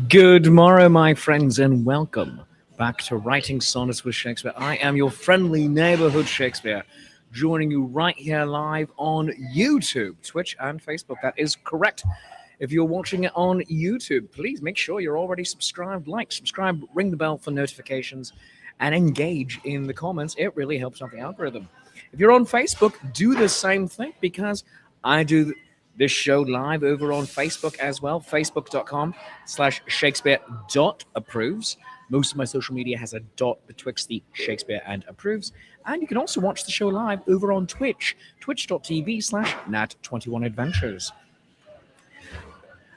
Good morrow, my friends, and welcome back to Writing Sonnets with Shakespeare. I am your friendly neighbourhood Shakespeare, joining you right here live on YouTube, Twitch, and Facebook. That is correct. If you're watching it on YouTube, please make sure you're already subscribed, subscribe, ring the bell for notifications, and engage in the comments. It really helps out the algorithm. If you're on Facebook, do the same thing because I do this show live over on Facebook as well, facebook.com/Shakespeare.approves. Most of my social media has a dot betwixt the Shakespeare and approves. And you can also watch the show live over on Twitch, twitch.tv/Nat21Adventures.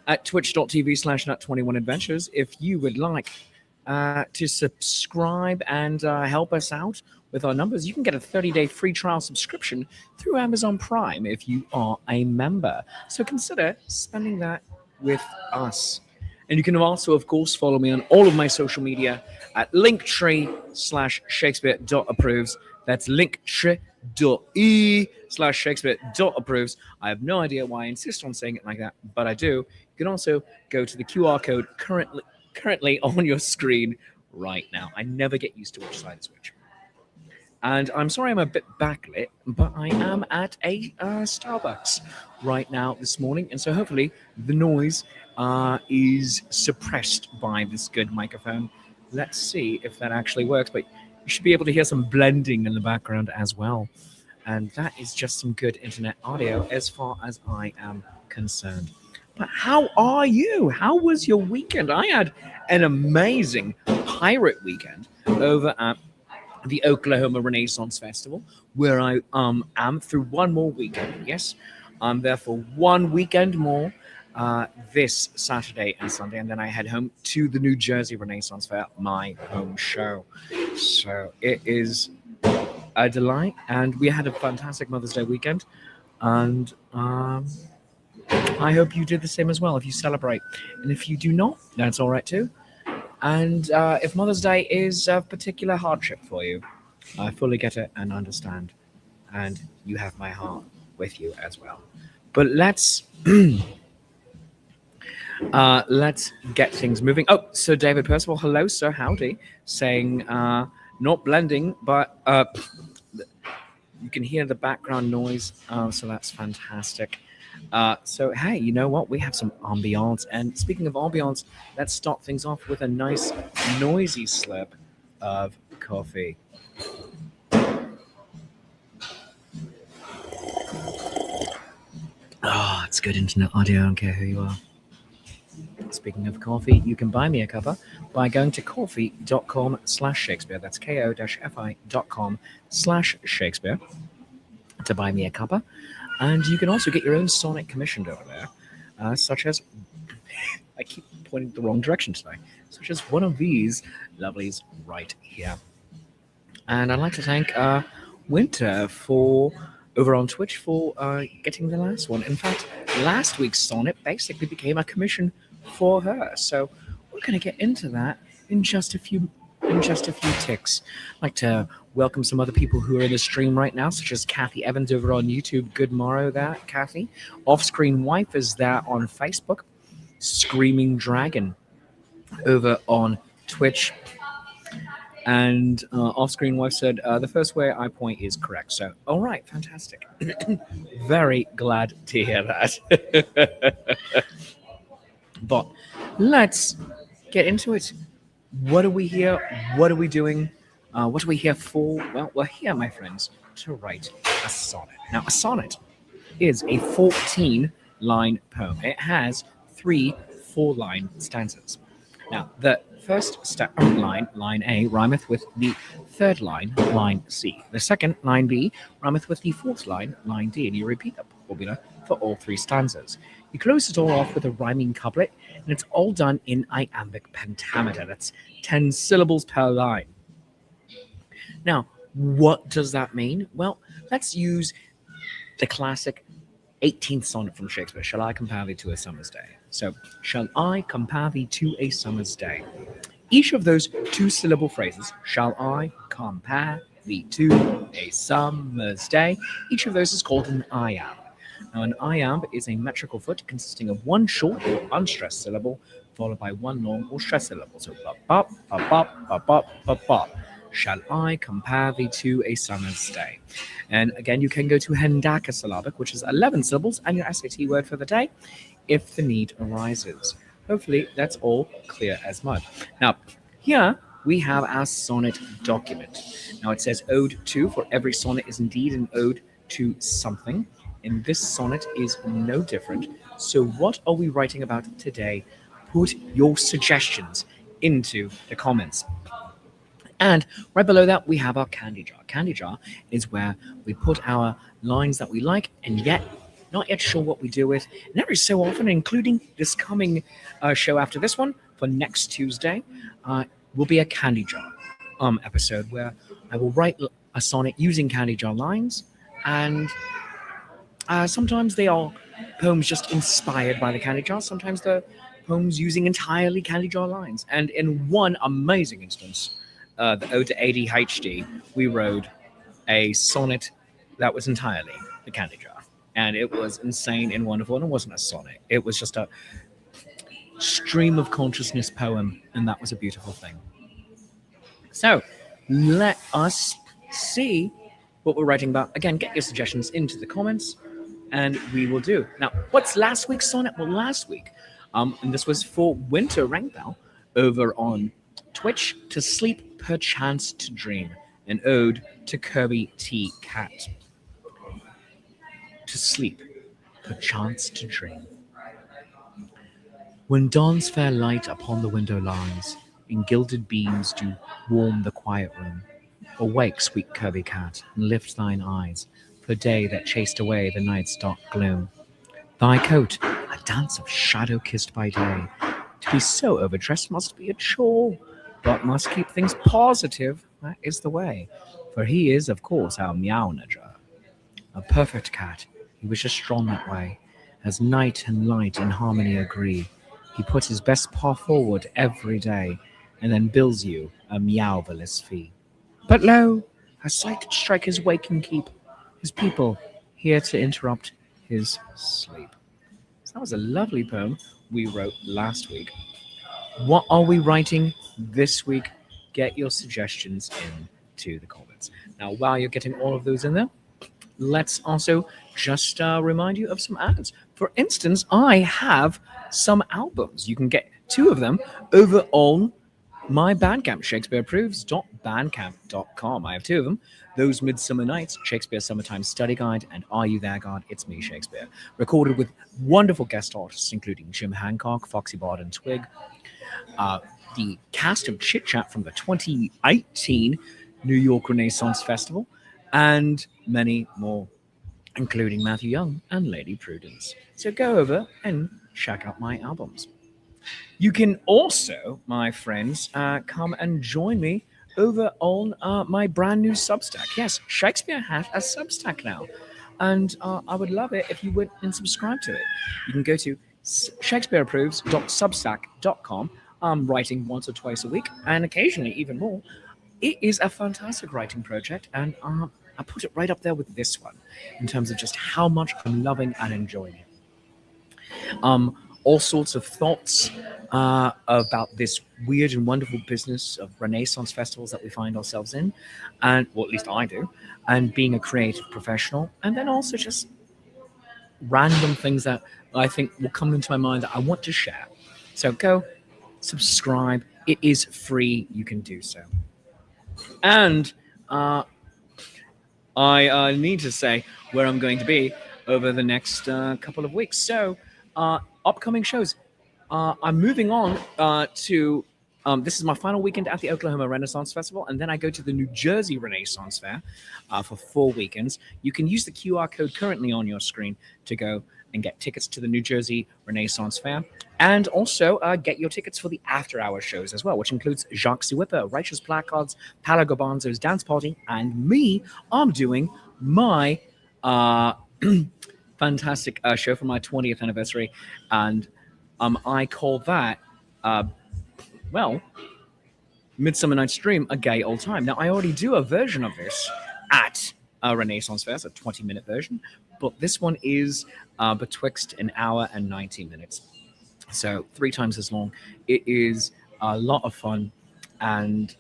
At twitch.tv/Nat21Adventures, if you would like to subscribe and help us out with our numbers, you can get a 30-day free trial subscription through Amazon Prime if you are a member. So consider spending that with us. And you can also, of course, follow me on all of my social media at linktree/Shakespeare.approves. That's linktree.e/Shakespeare.approves. I have no idea why I insist on saying it like that, but I do. You can also go to the QR code currently on your screen right now. I never get used to which side is which. And I'm sorry I'm a bit backlit, but I am at a Starbucks right now this morning. And so hopefully the noise is suppressed by this good microphone. Let's see if that actually works. But you should be able to hear some blending in the background as well. And that is just some good internet audio as far as I am concerned. But how are you? How was your weekend? I had an amazing pirate weekend over at the Oklahoma Renaissance Festival, where I am through one more weekend. Yes, I'm there for one weekend more this Saturday and Sunday, and then I head home to the New Jersey Renaissance Fair, my home show. So it is a delight, and we had a fantastic Mother's Day weekend, and I hope you did the same as well if you celebrate. And if you do not, that's all right too. And if Mother's Day is a particular hardship for you, I fully get it and understand. And you have my heart with you as well. But let's get things moving. Oh, so David Percival, hello, sir, howdy, saying not blending, but you can hear the background noise, so that's fantastic. So, hey, you know what? We have some ambiance. And speaking of ambiance, let's start things off with a nice, noisy slurp of coffee. Oh, it's good internet audio. I don't care who you are. Speaking of coffee, you can buy me a cuppa by going to ko-fi.com/Shakespeare. That's ko-fi.com/Shakespeare to buy me a cuppa. And you can also get your own sonnet commissioned over there, such as, I keep pointing the wrong direction today, such as one of these lovelies right here. And I'd like to thank Winter over on Twitch for getting the last one. In fact, last week's sonnet basically became a commission for her. So we're going to get into that in just a few ticks. I'd like to welcome some other people who are in the stream right now, such as Kathy Evans over on YouTube. Good morrow there, Kathy. Off-Screen Wife is there on Facebook. Screaming Dragon over on Twitch. And Off-Screen Wife said, the first way I point is correct. So, all right, fantastic. Very glad to hear that. But let's get into it. What are we here? What are we doing? What are we here for? Well, we're here, my friends, to write a sonnet. Now, a sonnet is a 14-line poem. It has 3 4-line stanzas. Now, the first line, line A, rhymeth with the third line, line C. The second, line B, rhymeth with the fourth line, line D. And you repeat that formula for all 3 stanzas. You close it all off with a rhyming couplet, and it's all done in iambic pentameter. That's 10 syllables per line. Now, what does that mean? Well, let's use the classic 18th sonnet from Shakespeare. Shall I compare thee to a summer's day? So, shall I compare thee to a summer's day? Each of those 2-syllable phrases, shall I compare thee to a summer's day, each of those is called an iamb. Now, an iamb is a metrical foot consisting of one short or unstressed syllable followed by one long or stressed syllable. So, bop, bop, bop, bop, bop, bop, bop, bop. Shall I compare thee to a summer's day? And again, you can go to hendacasyllabic, which is 11 syllables, and your SAT word for the day, if the need arises. Hopefully, that's all clear as mud. Now, here we have our sonnet document. Now, it says ode to, for every sonnet is indeed an ode to something. And this sonnet is no different. So, what are we writing about today? Put your suggestions into the comments. And right below that, we have our candy jar. Candy jar is where we put our lines that we like and yet not yet sure what we do with. And every so often, including this coming show after this one for next Tuesday, will be a candy jar episode where I will write a sonnet using candy jar lines. And sometimes they are poems just inspired by the candy jar. Sometimes they're poems using entirely candy jar lines. And in one amazing instance, the Ode to ADHD, we wrote a sonnet that was entirely the candy jar. And it was insane and wonderful. And it wasn't a sonnet. It was just a stream of consciousness poem. And that was a beautiful thing. So let us see what we're writing about. Again, get your suggestions into the comments and we will do. Now, what's last week's sonnet? Well, last week, and this was for Winter Rankbell over on Twitch, to sleep perchance to dream, an ode to Kirby T. Cat. To sleep perchance to dream. When dawn's fair light upon the window lies, and gilded beams do warm the quiet room, awake, sweet Kirby Cat, and lift thine eyes, for day that chased away the night's dark gloom. Thy coat, a dance of shadow kissed by day, to be so overdressed must be a chore, but must keep things positive, that is the way, for he is, of course, our meow-nager. A perfect cat, he wishes strong that way, as night and light in harmony agree. He puts his best paw forward every day, and then bills you a meowvelous fee. But lo, a sight that strike his wake and keep, his people here to interrupt his sleep. So that was a lovely poem we wrote last week. What are we writing this week? Get your suggestions into the comments. Now, while you're getting all of those in there, let's also just remind you of some ads. For instance, I have some albums. You can get 2 of them over on my Bandcamp, shakespeareapproves.bandcamp.com. I have 2 of them. Those Midsummer Nights, Shakespeare Summertime Study Guide, and Are You There, God? It's Me, Shakespeare. Recorded with wonderful guest artists, including Jim Hancock, Foxy Bard, and Twig. The cast of Chit Chat from the 2018 New York Renaissance Festival, and many more, including Matthew Young and Lady Prudence. So go over and check out my albums. You can also, my friends, come and join me over on my brand new Substack. Yes, Shakespeare has a Substack now. And I would love it if you would and subscribe to it. You can go to shakespeareapproves.substack.com. I'm writing once or twice a week, and occasionally even more. It is a fantastic writing project, and I put it right up there with this one in terms of just how much I'm loving and enjoying it. All sorts of thoughts about this weird and wonderful business of Renaissance festivals that we find ourselves in, and well, at least I do, and being a creative professional, and then also just random things that I think will come into my mind that I want to share. So go subscribe. It is free. You can do so. And I need to say where I'm going to be over the next couple of weeks. So upcoming shows. I'm moving on to this is my final weekend at the Oklahoma Renaissance Festival, and then I go to the New Jersey Renaissance Fair for 4 weekends. You can use the QR code currently on your screen to go and get tickets to the New Jersey Renaissance Fair, and also get your tickets for the after-hour shows as well, which includes Jacques Siwippa, Righteous Placards, Palo Garbanzo's Dance Party, and me. I'm doing my fantastic show for my 20th anniversary, and I call that, Midsummer Night's Dream, A Gay Old Time. Now, I already do a version of this at a Renaissance Fair, a 20-minute version, but this one is betwixt an hour and 90 minutes. So 3 times as long. It is a lot of fun, and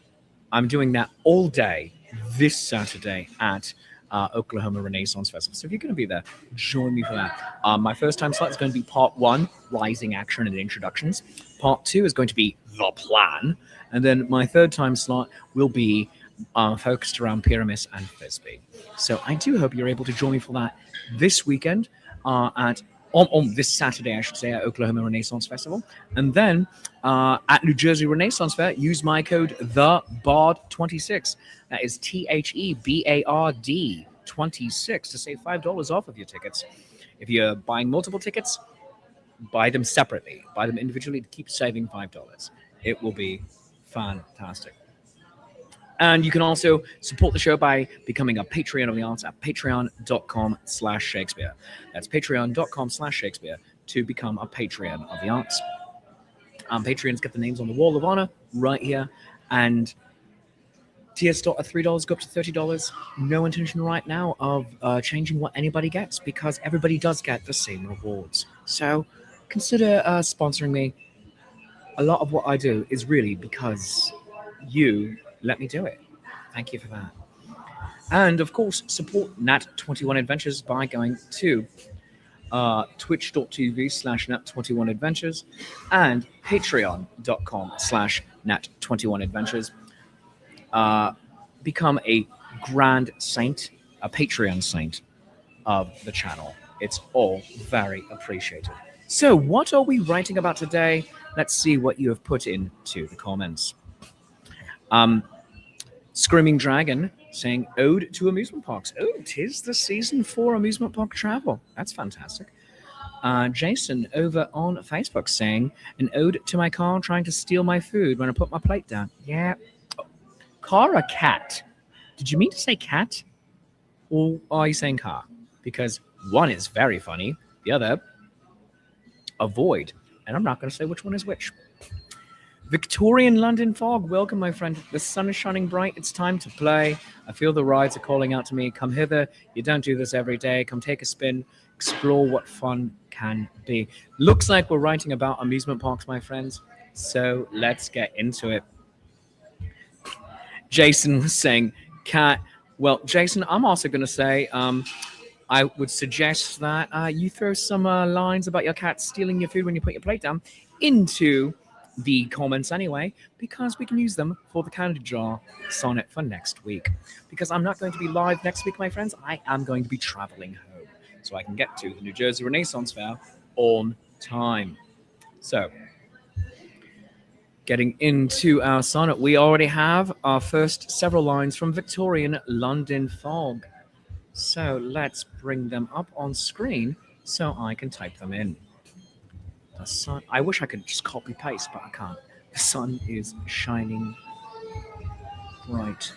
I'm doing that all day this Saturday at Oklahoma Renaissance Festival. So if you're going to be there, join me for that. My first time slot is going to be part 1, rising action and introductions. Part 2 is going to be the plan. And then my third time slot will be focused around Pyramus and Thisbe. So I do hope you're able to join me for that this weekend on this Saturday, I should say, at Oklahoma Renaissance Festival. And then at New Jersey Renaissance Fair, use my code THEBARD26. That is THEBARD 26 to save $5 off of your tickets. If you're buying multiple tickets, buy them separately. Buy them individually to keep saving $5. It will be fantastic. And you can also support the show by becoming a Patreon of the Arts at patreon.com/Shakespeare. That's patreon.com/Shakespeare to become a Patreon of the Arts. Patreons get the names on the wall of honor right here. And tiers start at $3, go up to $30. No intention right now of changing what anybody gets, because everybody does get the same rewards. So consider sponsoring me. A lot of what I do is really because you let me do it. Thank you for that. And of course, support Nat21 Adventures by going to twitch.tv/Nat21 Adventures and patreon.com/Nat21 Adventures. Become a grand saint, a Patreon saint of the channel. It's all very appreciated. So what are we writing about today? Let's see what you have put into the comments. Screaming Dragon saying ode to amusement parks. Oh, 'tis the season for amusement park travel. That's fantastic. Jason over on Facebook saying an ode to my car trying to steal my food when I put my plate down. Yeah. Car or cat? Did you mean to say cat? Or are you saying car? Because one is very funny, the other avoid. And I'm not going to say which one is which. Victorian London fog. Welcome, my friend. The sun is shining bright. It's time to play. I feel the rides are calling out to me. Come hither. You don't do this every day. Come take a spin. Explore what fun can be. Looks like we're writing about amusement parks, my friends. So let's get into it. Jason was saying cat. Well, Jason, I'm also going to say I would suggest that you throw some lines about your cat stealing your food when you put your plate down into the comments anyway, because we can use them for the Candy Jar sonnet for next week. Because I'm not going to be live next week, my friends. I am going to be traveling home so I can get to the New Jersey Renaissance Fair on time. So, getting into our sonnet, we already have our first several lines from Victorian London fog. So let's bring them up on screen so I can type them in. The sun. I wish I could just copy paste, but I can't. The sun is shining bright.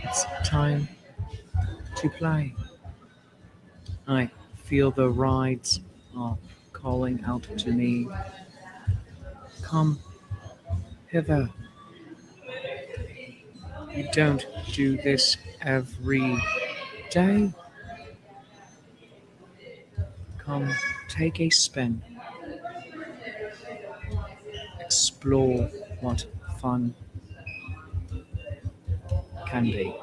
It's time to play. I feel the rides are calling out to me. Come hither. You don't do this every day. Come take a spin. Explore what fun can be.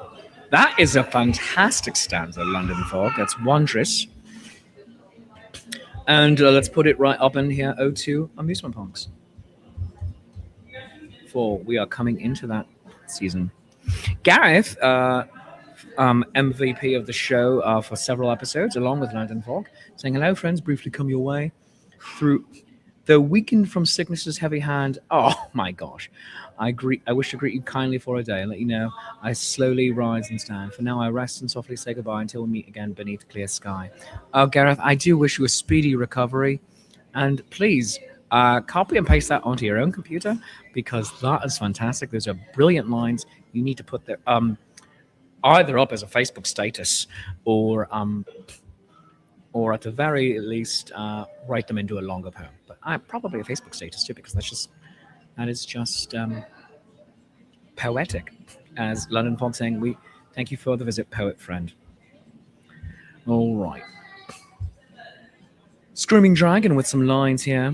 That is a fantastic stanza, London Fog. That's wondrous. And let's put it right up in here, O2 amusement parks. For we are coming into that season. Gareth, MVP of the show for several episodes, along with London Fog, saying, hello, friends, briefly come your way. Through the weakened from sickness's heavy hand. Oh, my gosh. I wish to greet you kindly for a day and let you know I slowly rise and stand. For now, I rest and softly say goodbye until we meet again beneath a clear sky. Oh, Gareth, I do wish you a speedy recovery. And please, copy and paste that onto your own computer, because that is fantastic. Those are brilliant lines. You need to put there either up as a Facebook status or at the very least write them into a longer poem. But probably a Facebook status too, because that is just poetic. As London Fog saying, Thank you for the visit, poet friend. All right. Screaming Dragon with some lines here.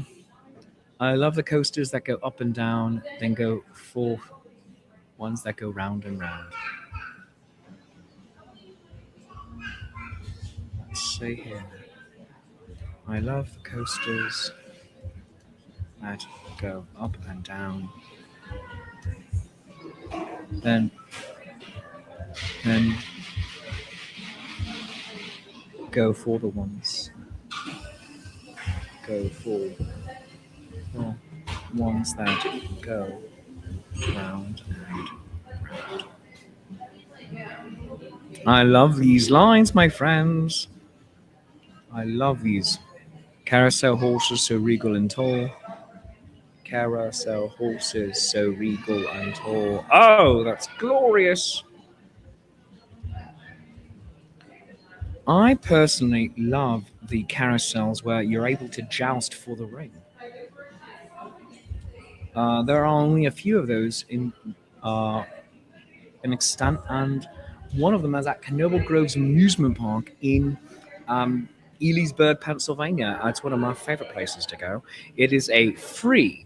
I love the coasters that go up and down, then go for ones that go round and round. Let's say here. I love the coasters that go up and down, then then go for the ones. Go for the ones that go round and round. I love these lines, my friends. I love these. Carousel horses so regal and tall. Carousel horses so regal and tall. Oh, that's glorious. I personally love the carousels where you're able to joust for the ring. There are only a few of those uh, in extent, and one of them is at Knoble Groves Amusement Park in um, Elysburg, Pennsylvania. It's one of my favorite places to go. It is a free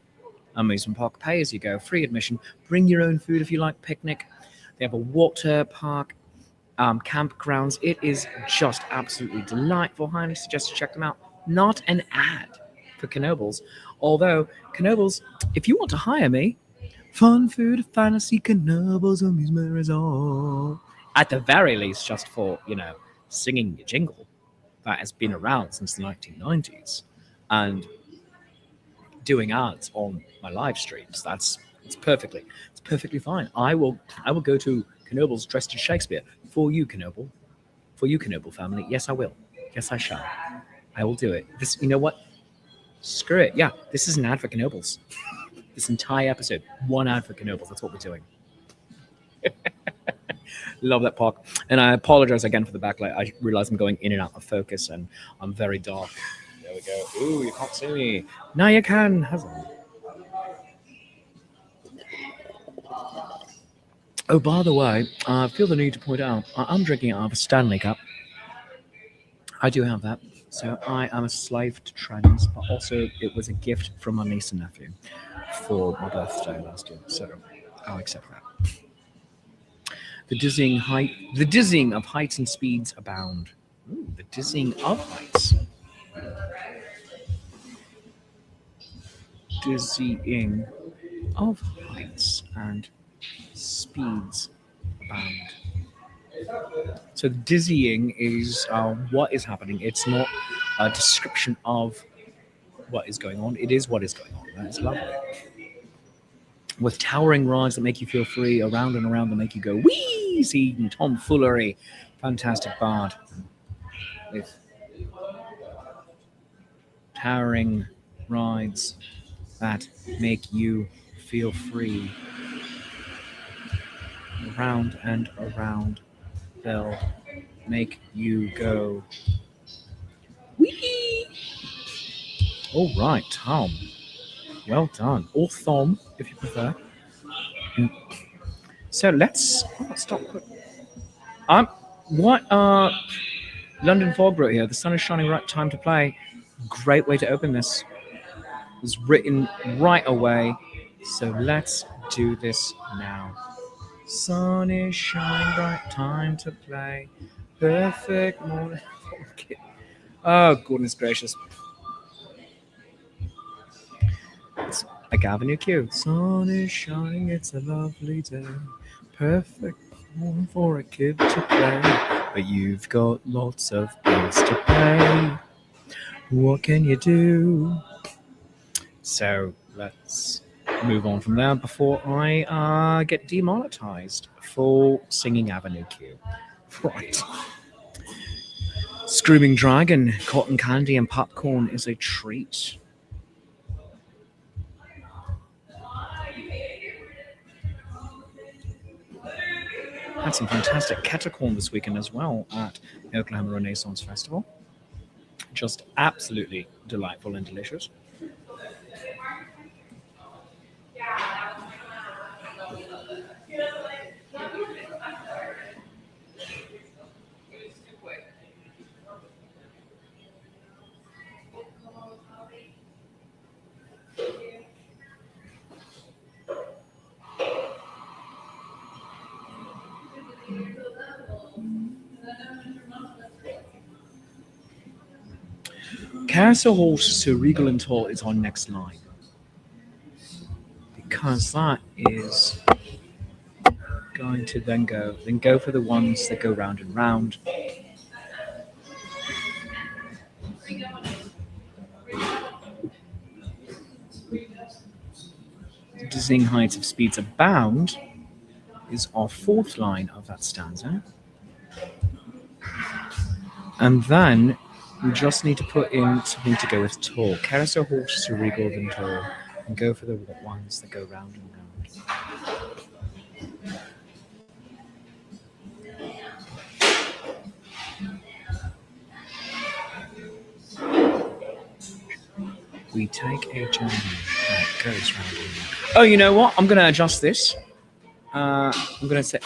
amusement park, pay as you go, free admission. Bring your own food if you like, picnic. They have a water park, campgrounds. It is just absolutely delightful. Highly suggest you check them out. Not an ad for Knobles, although Knobles, if you want to hire me, fun food, fantasy, Knobles amusement resort. At the very least, just for singing your jingle that has been around since the 1990s, and doing ads on my live streams. It's perfectly fine. I will go to Knobles dressed as Shakespeare for you, Knoble family. Yes, I will. Yes, I shall. I will do it. This, you know what? Screw it. Yeah, this is an ad for Knobles. This entire episode, one ad for Knobles. That's what we're doing. Love that park. And I apologize again for the backlight. I realize I'm going in and out of focus and I'm very dark. There we go. Ooh, you can't see me. Now you can. Hasn't. Oh, by the way, I feel the need to point out I'm drinking out of a Stanley Cup. I do have that. So I am a slave to trends, but also it was a gift from my niece and nephew for my birthday last year. So I'll accept that. The dizzying of heights and speeds abound. Ooh, the dizzying of heights. Dizzying of heights and speeds abound. So dizzying is what is happening. It's not a description of what is going on. It is what is going on. That's lovely. With towering rides that make you feel free, around and around that make you go wheezy and tomfoolery. Fantastic bard. With towering rides that make you feel free. Around and around they'll make you go wee. All right, Tom. Well done. Or Thom, if you prefer. So let's stop. What London Fog wrote here. The sun is shining, right time to play. Great way to open this. It was written right away. So let's do this now. Sun is shining, bright time to play. Perfect morning. Oh, goodness gracious. It's like Avenue Q. Sun is shining, it's a lovely day. Perfect morning for a kid to play. But you've got lots of bills to pay. What can you do? So let's move on from there before I get demonetized for singing Avenue Q. Right. Screaming Dragon, cotton candy and popcorn is a treat. Had some fantastic Ketacorn this weekend as well at the Oklahoma Renaissance Festival. Just absolutely delightful and delicious. Carousel Horse so regal and tall is our next line. Because that is going to then go for the ones that go round and round. The dizzying heights of speeds abound is our fourth line of that stanza. And then we just need to put in something to go with tall. Carousel horses are regal and tall, and go for the ones that go round and round. We take a journey that goes round and round. Oh, you know what? I'm going to adjust this. I'm going to set.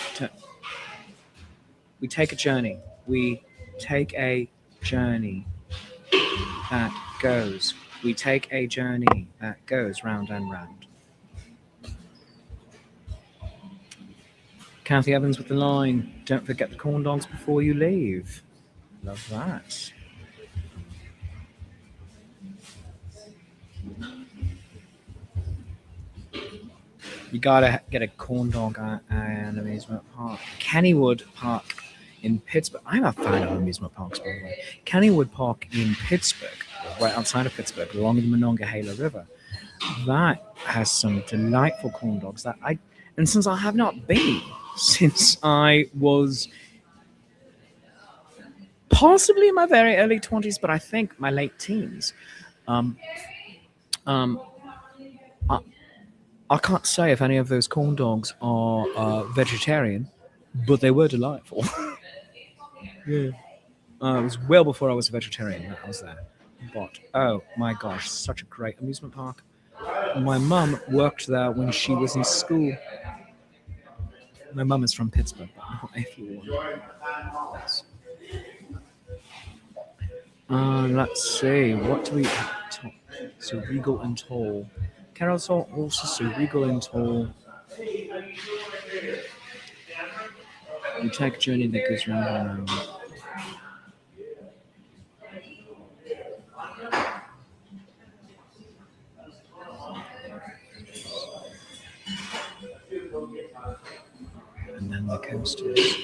We take a journey. We take a journey that goes. We take a journey that goes round and round. Kathy Evans with the line, don't forget the corn dogs before you leave. Love that. You gotta get a corn dog at an amusement park. Kennywood Park in Pittsburgh. I'm a fan of amusement parks, by the way. Kennywood Park in Pittsburgh, right outside of Pittsburgh, along the Monongahela River. That has some delightful corn dogs and since I have not been since I was possibly in my very early 20s, but I think my late teens. I can't say if any of those corn dogs are vegetarian, but they were delightful. Yeah. It was well before I was a vegetarian that I was there. But, oh my gosh, such a great amusement park. My mum worked there when she was in school. My mum is from Pittsburgh, but not everyone. Let's see, what do we have? So regal and tall. Carousel also so regal and tall. We take a journey that goes round and round. And then the coasters.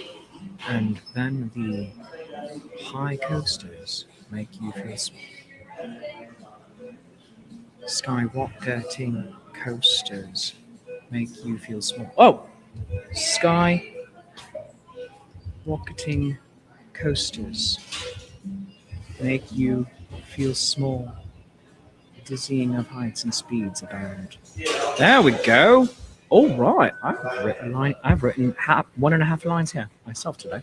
And then the high coasters make you feel small. Skyrocketing coasters make you feel small. Oh! Skyrocketing coasters make you feel small. Dizzying of heights and speeds abound. There we go. All right. I've written 1.5 lines here myself today.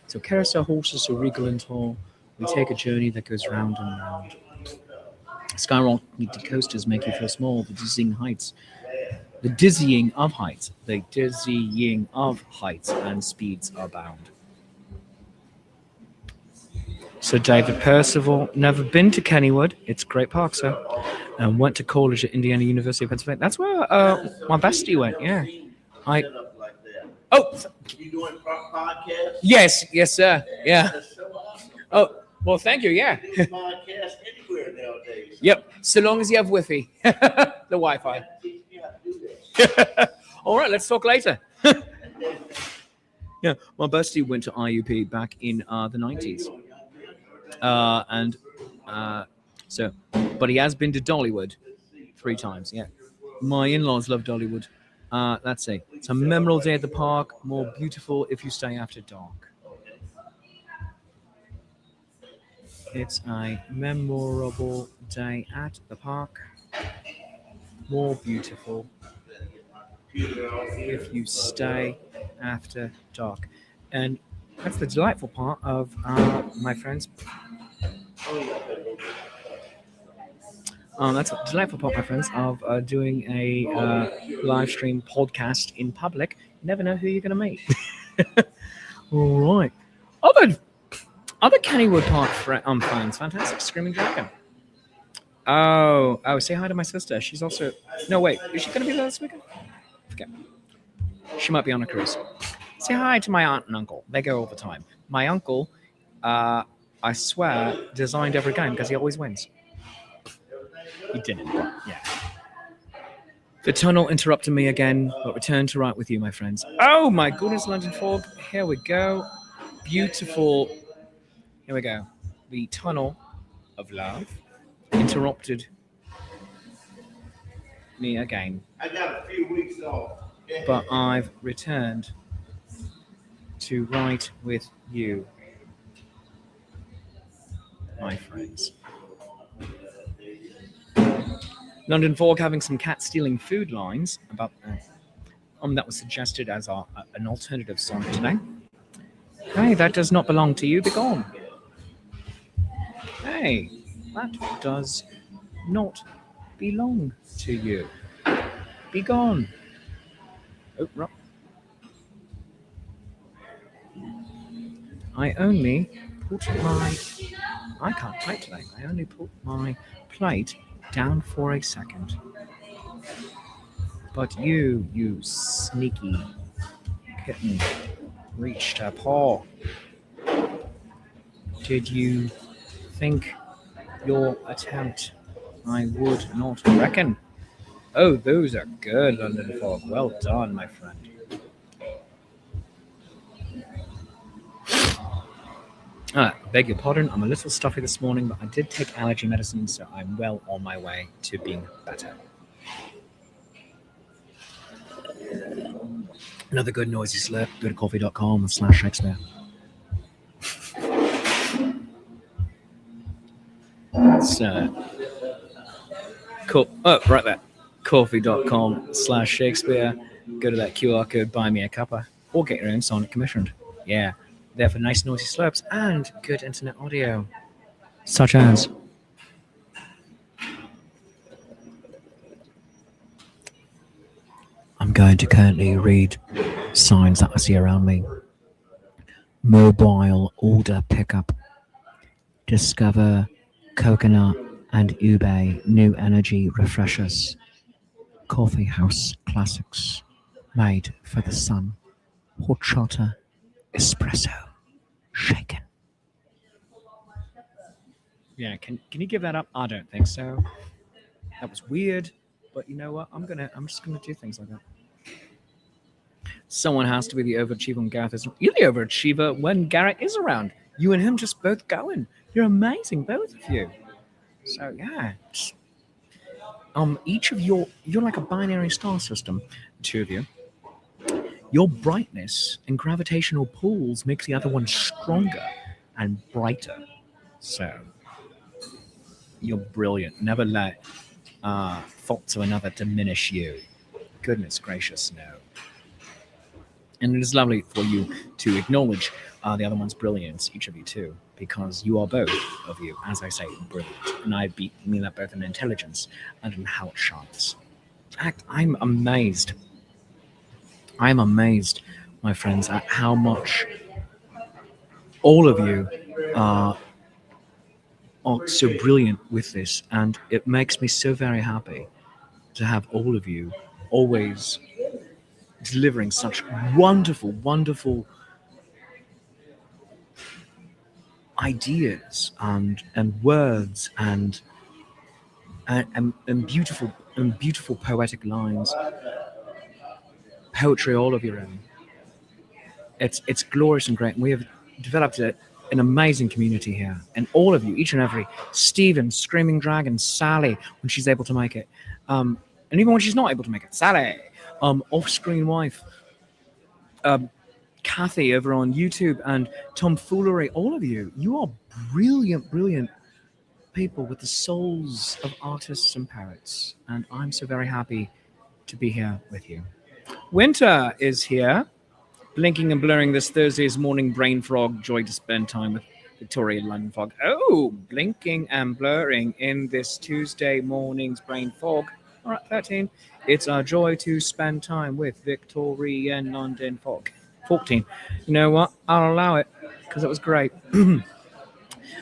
So carousel horses are regal and tall. We take a journey that goes round and round. Skyrocketing coasters make you feel small. The dizzying of heights and speeds are bound. So David Percival, never been to Kennywood. It's a great park, sir. And went to college at Indiana University of Pennsylvania. That's where my bestie went. Yeah. Oh. You doing podcast? Yes, sir. Yeah. Oh, well, thank you. Yeah. Podcast anywhere nowadays. Yep. So long as you have Wi-Fi, the Wi-Fi. All right. Let's talk later. Yeah, my bestie went to IUP back in the 90s. But he has been to Dollywood 3 times. Yeah, my in-laws love Dollywood. Let's see. It's a memorable day at the park. More beautiful if you stay after dark. It's a memorable day at the park. More beautiful if you stay after dark. And that's the delightful part of my friends. That's a delightful part, my friends, of doing a live stream podcast in public. You never know who you're going to meet. All right. Other Kennywood Park fans. Fantastic. Screaming Dragon. Oh, say hi to my sister. She's also... No, wait. Is she going to be there this weekend? Forget. She might be on a cruise. Say hi to my aunt and uncle. They go all the time. My uncle I swear, designed every game because he always wins. He didn't, but yeah. The tunnel interrupted me again, but returned to right with you, my friends. Oh my goodness, London fog. Here we go. Beautiful. Here we go. The tunnel of love interrupted me again. I got a few weeks off. But I've returned to right with you, my friends. London Fog having some cat stealing food lines about that was suggested as an alternative sonnet today. Hey, that does not belong to you. Be gone. Hey, that does not belong to you. Be gone. Oh, right. I only put my... I can't type today. I only put my plate down for a second. But you sneaky kitten, reached a paw. Did you think your attempt I would not reckon? Oh, those are good, London Fog. Well done, my friend. Beg your pardon, I'm a little stuffy this morning, but I did take allergy medicine, so I'm well on my way to being better. Another good noisy slurp, go to coffee.com/Shakespeare. So, cool. Oh, right there. Coffee.com/Shakespeare. Go to that QR code, buy me a cuppa, or get your own sonnet commissioned. Yeah, there for nice noisy slurps and good internet audio, such as I'm going to currently read signs that I see around me. Mobile order pickup. Discover coconut and ube new energy refreshers. Coffee house classics made for the sun. Horchata espresso shaken. Yeah, can you give that up? I don't think so. That was weird, but you know what? I'm just gonna do things like that. Someone has to be the overachiever when Gareth is. You're the overachiever when Garrett is around. You and him just both going. You're amazing, both of you. So yeah, each of you're like a binary star system. The two of you. Your brightness and gravitational pulls makes the other one stronger and brighter. So you're brilliant. Never let faults of another diminish you. Goodness gracious, no. And it is lovely for you to acknowledge the other one's brilliance, each of you too, because you are both of you, as I say, brilliant. And I mean that both in intelligence and in how it shines. In fact, I'm amazed, my friends, at how much all of you are so brilliant with this. And it makes me so very happy to have all of you always delivering such wonderful, wonderful ideas and words and beautiful poetic lines, poetry all of your own. It's glorious and great. And we have developed an amazing community here, and all of you, each and every, Stephen, Screaming Dragon, Sally, when she's able to make it, and even when she's not able to make it, Sally, off-screen wife, Kathy over on YouTube, and Tomfoolery, all of you are brilliant people with the souls of artists and poets, and I'm so very happy to be here with you. Winter is here, blinking and blurring this Thursday's morning brain frog, joy to spend time with Victoria London Fog. Oh, blinking and blurring in this Tuesday morning's brain fog. All right, 13. It's our joy to spend time with Victorian London Fog. 14. You know what? I'll allow it because it was great.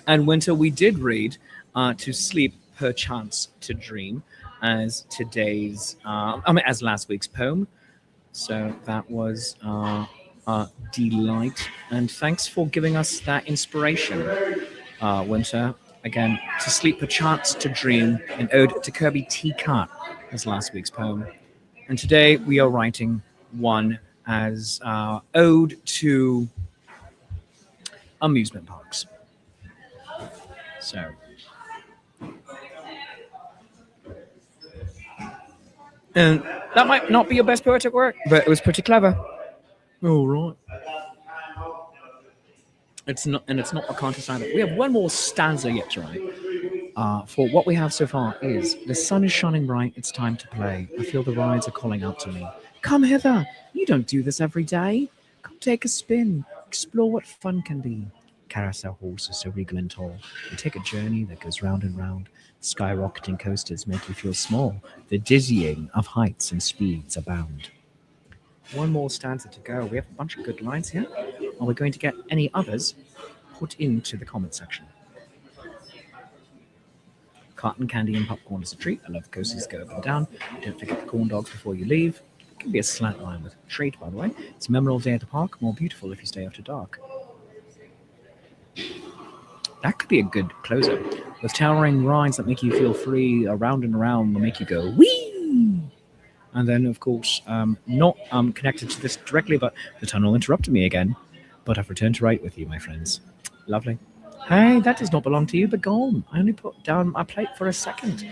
And Winter, we did read To Sleep Perchance to Dream as today's, as last week's poem. So that was a delight. And thanks for giving us that inspiration. winter. Again, to sleep perchance to dream, an ode to Kirby Teacup as last week's poem. And today we are writing one as ode to amusement parks. So, and that might not be your best poetic work, but it was pretty clever. All right. It's not, and it's not a contest either. We have one more stanza yet to write. For what we have so far is the sun is shining bright. It's time to play. I feel the rides are calling out to me. Come hither. You don't do this every day. Come take a spin. Explore what fun can be. Carousel horses so regal and tall. We take a journey that goes round and round. Skyrocketing coasters make you feel small. The dizzying of heights and speeds abound. One more stanza to go. We have a bunch of good lines here. Are we going to get any others? Put into the comment section. Cotton candy and popcorn is a treat. I love coasters go up and down. Don't forget the corn dogs before you leave. It can be a slant line with a treat, by the way. It's a memorable day at the park. More beautiful if you stay after dark. That could be a good closer. With towering rides that make you feel free, around and around will make you go wee. And then, of course, not connected to this directly, but the tunnel interrupted me again. But I've returned to write with you, my friends. Lovely. Hey, that does not belong to you, but gone. I only put down my plate for a second.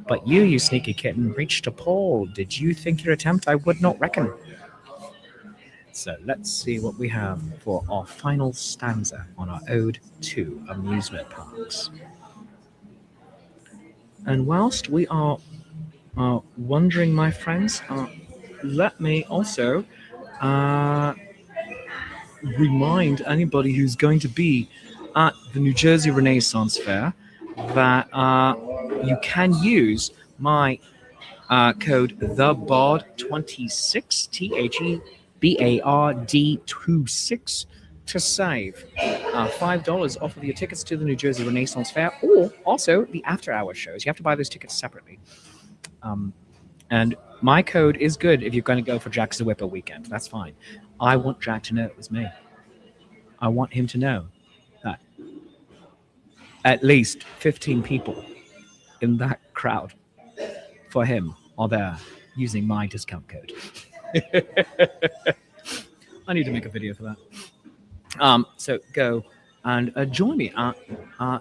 But you sneaky kitten, reached a paw. Did you think your attempt I would not reckon? So let's see what we have for our final stanza on our ode to amusement parks. And whilst we are wondering, my friends, let me also remind anybody who's going to be at the New Jersey Renaissance Fair that you can use my code THEBARD26, THEBARD26, to save $5 off of your tickets to the New Jersey Renaissance Fair, or also the after-hour shows. You have to buy those tickets separately. And my code is good if you're going to go for Jack the Whipper weekend. That's fine. I want Jack to know it was me. I want him to know that at least 15 people in that crowd for him are there using my discount code. I need to make a video for that. So go and join me at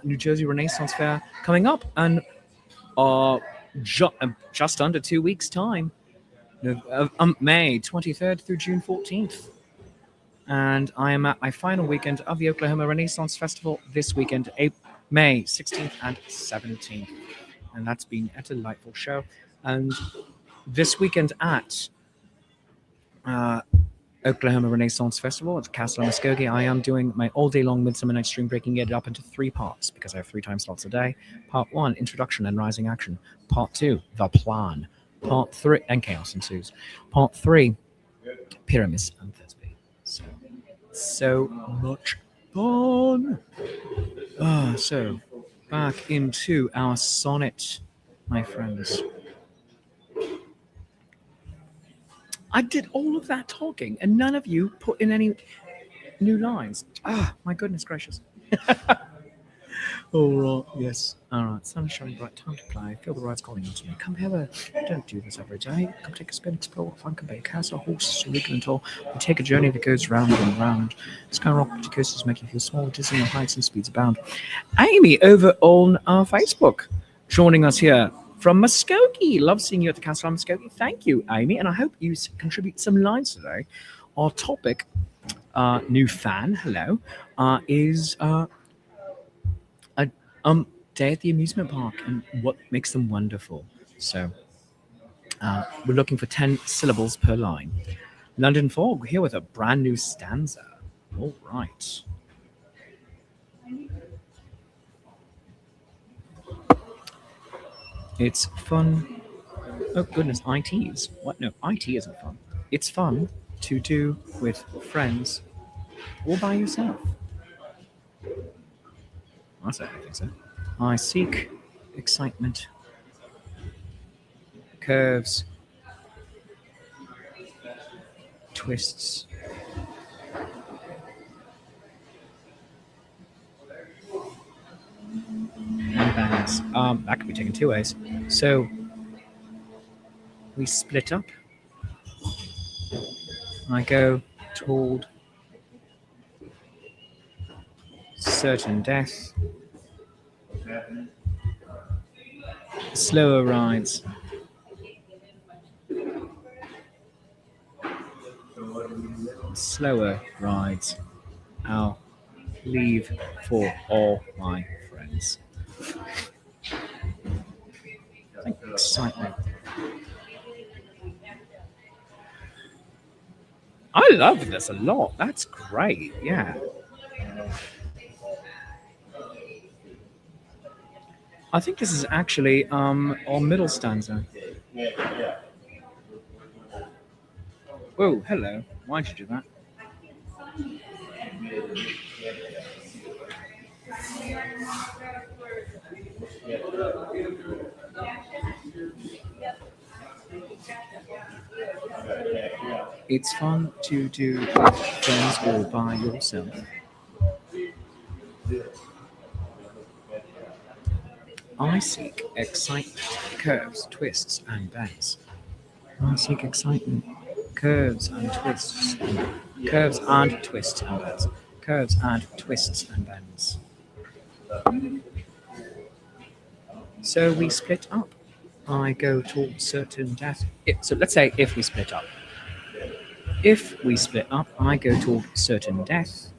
New Jersey Renaissance Fair coming up, and just under 2 weeks' time, May 23rd through June 14th. And I am at my final weekend of the Oklahoma Renaissance Festival this weekend, May 16th and 17th. And that's been a delightful show. And this weekend at Oklahoma Renaissance Festival at Castle on Muskogee, I am doing my all-day-long Midsummer Night's Dream, breaking it up into 3 parts because I have 3 time slots a day. Part 1, Introduction and Rising Action. Part 2, The Plan. Part 3, and Chaos Ensues. Part 3, Pyramus and Thisbe. So much fun. So back into our sonnet, my friends. I did all of that talking, and none of you put in any new lines. My goodness gracious. All right, yes. All right, sun is shining bright, time to play. Feel the rides calling into me. Come hither. Don't do this every day. Come take a spin, explore what fun can be. Castle, horses, regal and tall. We take a journey that goes round and round. Skyrocketing coasters make you feel small, dizzying heights and speeds abound. Amy over on our Facebook, joining us here from Muskogee. Love seeing you at the Castle on Muskogee. Thank you, Amy, and I hope you contribute some lines today. Our topic, new fan, hello, is day at the amusement park and what makes them wonderful. So we're looking for 10 syllables per line. London Fog here with a brand new stanza. All right. It's fun. Oh goodness, ITs. What? No, IT isn't fun. It's fun to do with friends or by yourself. I think so. I seek excitement, curves, twists. Yes. That could be taken two ways. So we split up. I go toward certain death. Slower rides. Slower rides. I'll leave for all my friends. I think excitement. I love this a lot. That's great. Yeah. I think this is actually our middle stanza. Whoa, hello. Why'd you do that? It's fun to do with friends or by yourself. I seek excitement, curves, twists, and bends. I seek excitement, curves and twists, curves and twists and bends, curves and twists and bends. So we split up. I go towards certain death. So let's say if we split up. If we split up, I go toward certain death.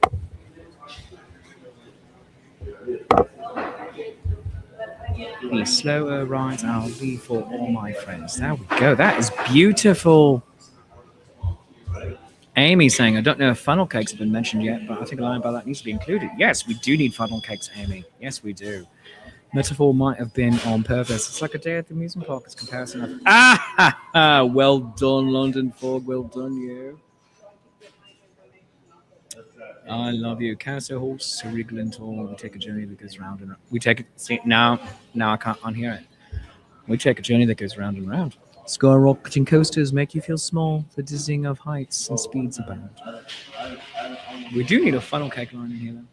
The slower rides I'll leave for all my friends. There we go. That is beautiful. Amy saying, I don't know if funnel cakes have been mentioned yet, but I think a line about that needs to be included. Yes, we do need funnel cakes, Amy. Yes, we do. Metaphor might have been on purpose. It's like a day at the amusement park. It's comparison of well done, London Fog. Well done, you. I love you. Carousel horse, cerebral and tall. We take a journey that goes round and round. We take it. See, now I can't unhear it. We take a journey that goes round and round. Skyrocketing coasters make you feel small. The dizzying of heights and speeds abound. We do need a funnel cake line in here, though.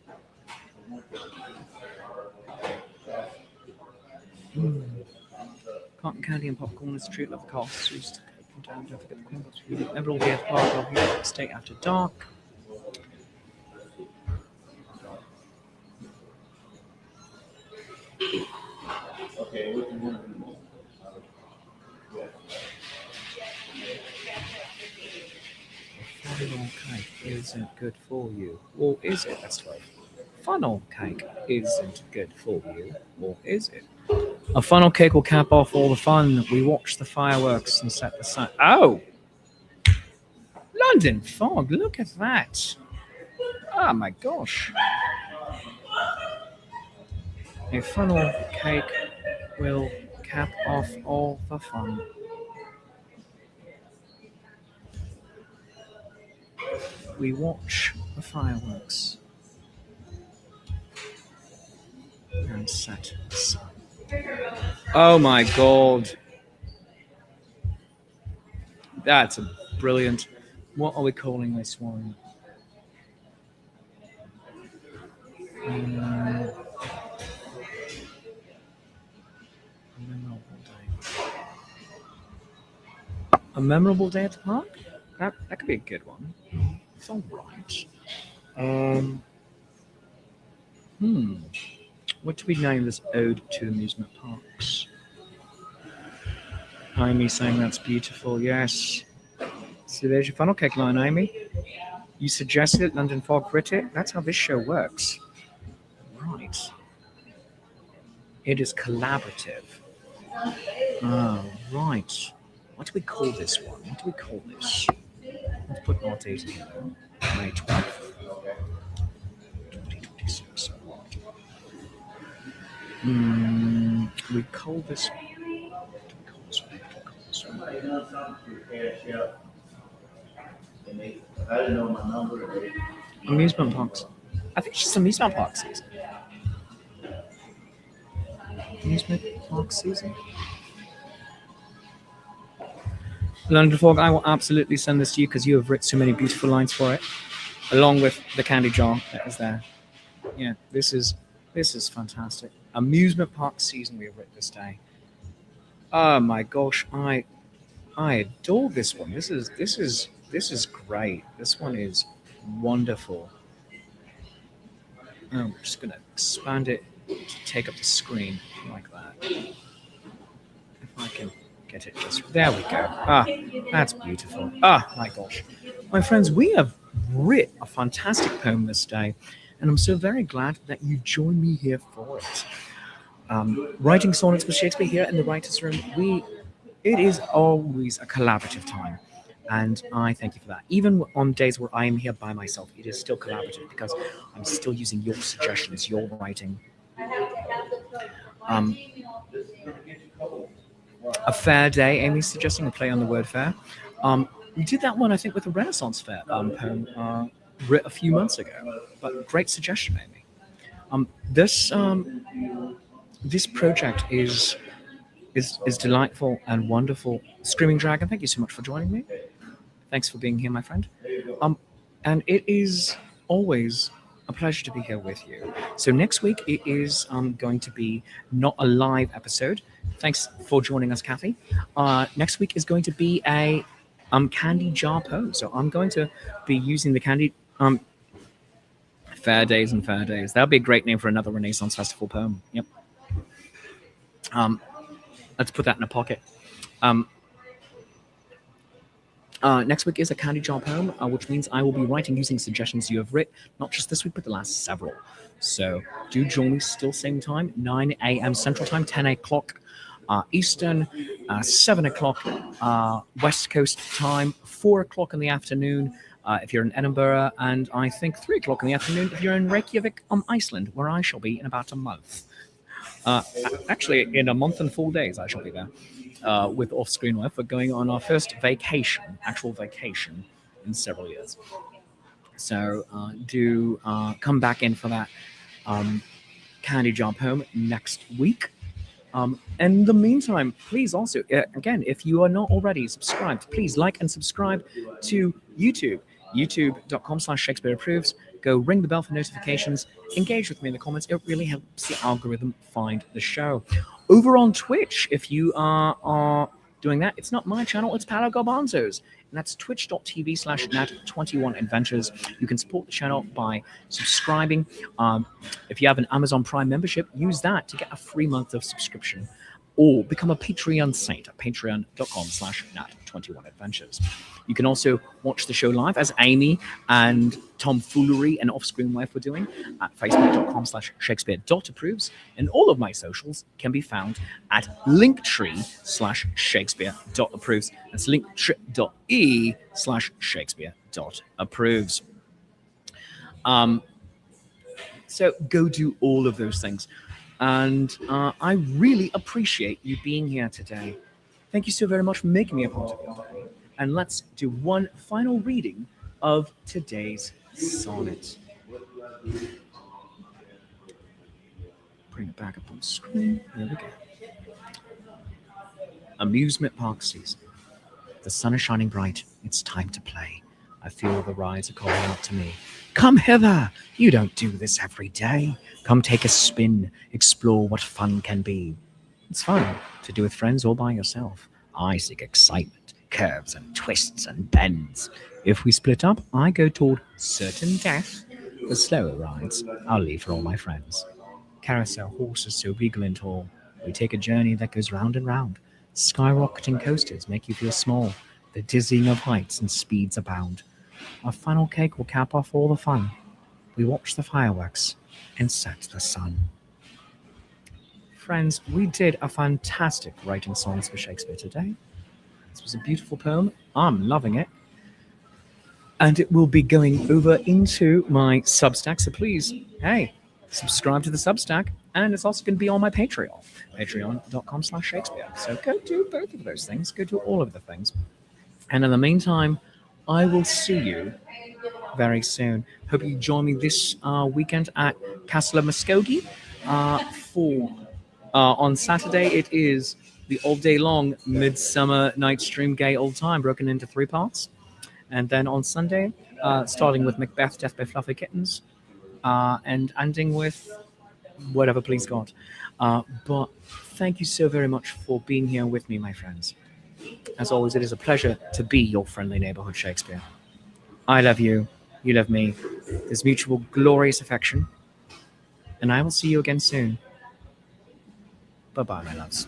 Cotton candy and popcorn is a treat of the cost. We used to don't forget the Queen Box. We never all be at the park of New York State after dark. Okay, what you want to do? Funnel cake isn't good for you. Or is it? That's 12. Funnel cake isn't good for you. Or is it? A funnel cake will cap off all the fun. We watch the fireworks and set the sun. Oh! London Fog, look at that. Oh my gosh. A funnel cake will cap off all the fun. We watch the fireworks and set the sun. Oh my god. That's a brilliant. What are we calling this one? A memorable day at the park? That could be a good one. It's all right. What do we name this ode to amusement parks? Amy saying that's beautiful. Yes. So there's your funnel cake line, Amy. You suggested it, London Fog writ it. That's how this show works. Right. It is collaborative. Oh, right. What do we call this one? What do we call this? Let's put our date in here. May 12th. 2026. We call this. What do we call this one? I didn't know my number. Amusement parks. I think it's just amusement park season. Amusement park season. London Fog, I will absolutely send this to you because you have written so many beautiful lines for it, along with the candy jar that is there. Yeah, this is fantastic. amusement park season we have written this day. Oh my gosh, I adore this one. This is great. This one is wonderful. I'm just gonna expand it to take up the screen like that. If I can get it just there we go. Ah, that's beautiful. Ah, my gosh. My friends, we have writ a fantastic poem this day, and I'm so very glad that you joined me here for it. Writing sonnets with Shakespeare here in the writers' room, it is always a collaborative time, and I thank you for that. Even on days where I am here by myself, it is still collaborative because I'm still using your suggestions, your writing. Um, a fair day, Amy's suggesting a play on the word fair. We did that one, I think, with a Renaissance fair poem writ a few months ago. But great suggestion, Amy. This project is delightful and wonderful. Screaming Dragon, thank you so much for joining me. Thanks for being here, my friend. And it is always a pleasure to be here with you. So next week it is going to be not a live episode. Thanks for joining us, Kathy. Next week is going to be a candy jar poem. So I'm going to be using the candy Fair Days and Fair Days. That'll be a great name for another Renaissance Festival poem. Yep. Let's put that in a pocket. Next week is a candy jar poem, which means I will be writing using suggestions you have written, not just this week, but the last several. So do join me still same time, 9 a.m. Central Time, 10 o'clock Eastern, 7 o'clock West Coast Time, 4 o'clock in the afternoon if you're in Edinburgh, and I think 3 o'clock in the afternoon if you're in Reykjavik, Iceland, where I shall be in about a month. Actually, in a month and 4 days, I shall be there. With Off-Screen Life. We're going on our first actual vacation in several years. So do come back in for that candy jar poem next week. In the meantime, please also, again, if you are not already subscribed, please like and subscribe to YouTube, youtube.com/Shakespeare Approves. Go ring the bell for notifications. Engage with me in the comments. It really helps the algorithm find the show. Over on Twitch, if you are doing that, it's not my channel, it's Paolo Garbanzo's. And that's twitch.tv/Nat21Adventures. You can support the channel by subscribing. If you have an Amazon Prime membership, use that to get a free month of subscription. Or become a Patreon saint at patreon.com/Nat21Adventures. You can also watch the show live as Amy and Tomfoolery and Off-Screen Wife were doing at facebook.com/Shakespeare.approves. And all of my socials can be found at linktree/Shakespeare.approves. That's linktree.e/Shakespeare.approves. So go do all of those things. And I really appreciate you being here today. Thank you so very much for making me a part of your day. And let's do one final reading of today's sonnet. Bring it back up on the screen. There we go. Amusement park season. The sun is shining bright. It's time to play. I feel the rides are calling out to me. Come hither! You don't do this every day. Come take a spin. Explore what fun can be. It's fun to do with friends or by yourself. I seek excitement, curves and twists and bends. If we split up, I go toward certain death. The slower rides I'll leave for all my friends. Carousel horses so regal and tall. We take a journey that goes round and round. Skyrocketing coasters make you feel small. The dizzying of heights and speeds abound. Our funnel cake will cap off all the fun. We watch the fireworks and set the sun. Friends, we did a fantastic writing songs for Shakespeare today. This was a beautiful poem. I'm loving it. And it will be going over into my Substack. So please, hey, subscribe to the Substack. And it's also going to be on my Patreon, patreon.com/Shakespeare. So go do both of those things. Go do all of the things. And in the meantime, I will see you very soon. Hope you join me this weekend at Castle of Muskogee on Saturday. It is the all day long Midsummer Night's Dream Gay Old Time, broken into 3 parts. And then on Sunday, starting with Macbeth, Death by Fluffy Kittens, and ending with whatever, please God. But thank you so very much for being here with me, my friends. As always, it is a pleasure to be your friendly neighborhood Shakespeare. I love you, you love me. There's mutual glorious affection, and I will see you again soon. Bye bye, my loves.